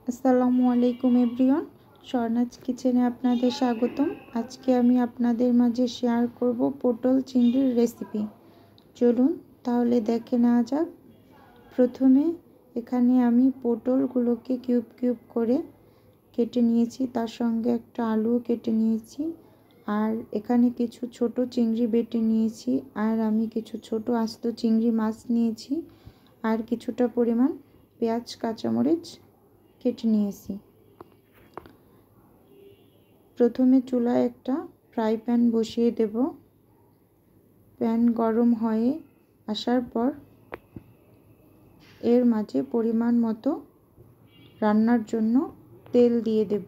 আসসালামু আলাইকুম এভরিওয়ান, স্বর্ণাজ কিচেনে আপনাদের স্বাগতম। আজকে আমি আপনাদের মাঝে শেয়ার করব পটল চিংড়ির রেসিপি। চলুন তাহলে দেখে নেওয়া যাক। প্রথমে এখানে আমি পটলগুলোকে কিউব কিউব করে কেটে নিয়েছি, তার সঙ্গে একটা আলুও কেটে নিয়েছি, আর এখানে কিছু ছোট চিংড়ি বেটে নিয়েছি, আর আমি কিছু ছোট আস্ত চিংড়ি মাছ নিয়েছি, আর কিছুটা পরিমাণ পেঁয়াজ কাঁচামরিচ কেটে নিয়েছি। প্রথমে চুলায় একটা ফ্রাই প্যান বসিয়ে দেব। প্যান গরম হয়ে আসার পর এর মাঝে পরিমাণ মতো রান্নার জন্য তেল দিয়ে দেব।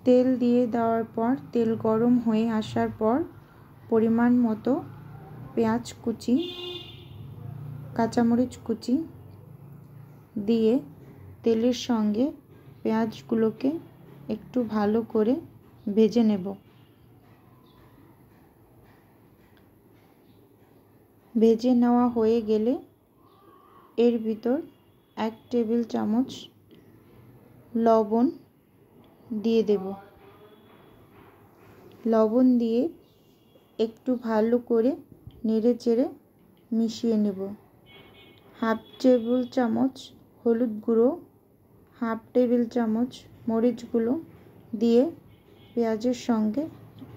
তেল দিয়ে দেওয়ার পর তেল গরম হয়ে আসার পর পরিমাণ মতো পেঁয়াজ কুচি, কাঁচামরিচ কুচি দিয়ে তেলের সঙ্গে পেঁয়াজগুলোকে একটু ভালো করে ভেজে নেব। ভেজে নেওয়া হয়ে গেলে এর ভিতর 1 টেবিল চামচ লবণ দিয়ে দেব। লবণ দিয়ে একটু ভালো করে নেড়ে চেড়ে মিশিয়ে নেব। 1/2 টেবিল চামচ হলুদ গুঁড়ো, 1/2 টেবিল চামচ মরিচ গুঁড়ো দিয়ে পেঁয়াজের সঙ্গে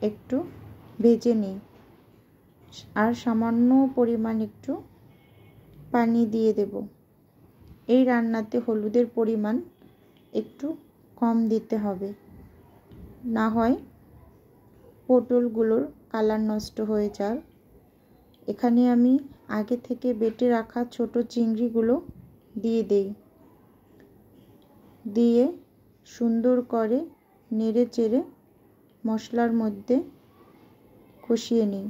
একটু ভেজে নিই, আর সামান্য পরিমাণ একটু পানি দিয়ে দেব। এই রান্নাতে হলুদের পরিমাণ একটু কম দিতে হবে, না হয় পটলগুলোর কালার নষ্ট হয়ে যায়। এখানে আমি আগে থেকে বেটে রাখা ছোট চিংড়িগুলো দিয়ে দেই, দিয়ে সুন্দর করে নেড়ে চেড়ে মশলার মধ্যে কষিয়ে নিই।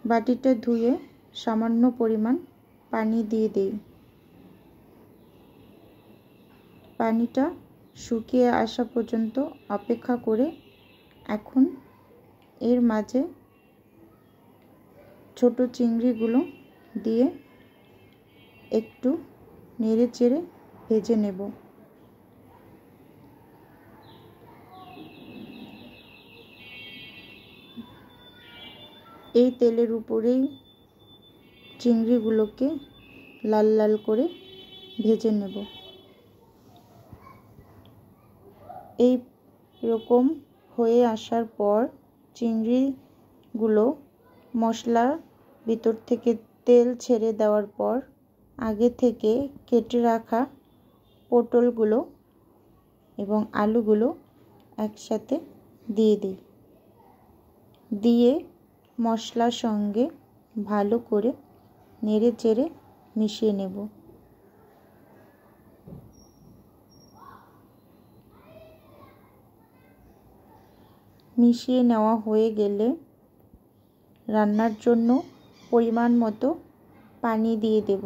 বাটিটা ধুয়ে সামান্য পরিমাণ পানি দিয়ে দেই। পানিটা শুকিয়ে আসা পর্যন্ত অপেক্ষা করে এখন এর মাঝে ছোট চিংড়িগুলো দিয়ে একটু নেড়ে চেড়ে ভেজে নেব। এই তেলের উপরেই চিংড়িগুলোকে লাল লাল করে ভেজে নেব। এই রকম হয়ে আসার পর চিংড়িগুলো মশলার ভিতর থেকে তেল ছেড়ে দেওয়ার পর আগে থেকে কেটে রাখা পটলগুলো এবং আলুগুলো একসাথে দিয়ে দিই। দিয়ে মশলার সঙ্গে ভালো করে নেড়ে চেড়ে মিশিয়ে নেব। মিশিয়ে নেওয়া হয়ে গেলে রান্নার জন্য পরিমাণ মতো পানি দিয়ে দেব।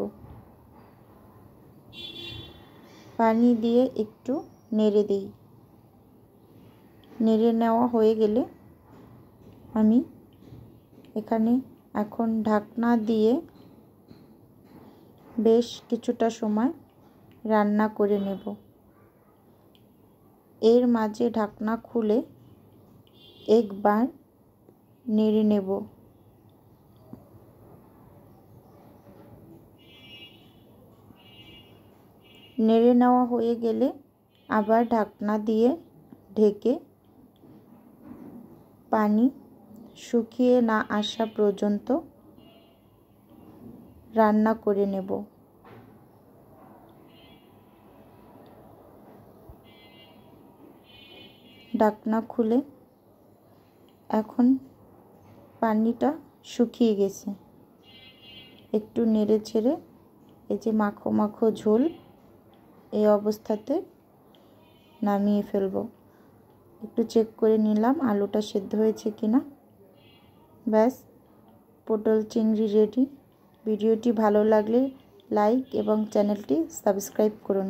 পানি দিয়ে একটু নেড়ে দেই। নেড়ে নেওয়া হয়ে গেলে আমি এখানে এখন ঢাকনা দিয়ে বেশ কিছুটা সময় রান্না করে নেব। এর মাঝে ঢাকনা খুলে একবার নেড়ে নেব। নেড়ে নেওয়া হয়ে গেলে আবার ঢাকনা দিয়ে ঢেকে পানি শুকিয়ে না আসা পর্যন্ত রান্না করে নেব। ঢাকনা খুলে এখন পানিটা শুকিয়ে গেছে। একটু নেড়ে ছেড়ে এই যে মাখো মাখো ঝোল, এই অবস্থাতে নামিয়ে ফেলব। একটু চেক করে নিলাম আলুটা সেদ্ধ হয়েছে কিনা। ব্যাস, পটল চিংড়ি রেডি। ভিডিওটি ভালো লাগলে লাইক এবং চ্যানেলটি সাবস্ক্রাইব করুন।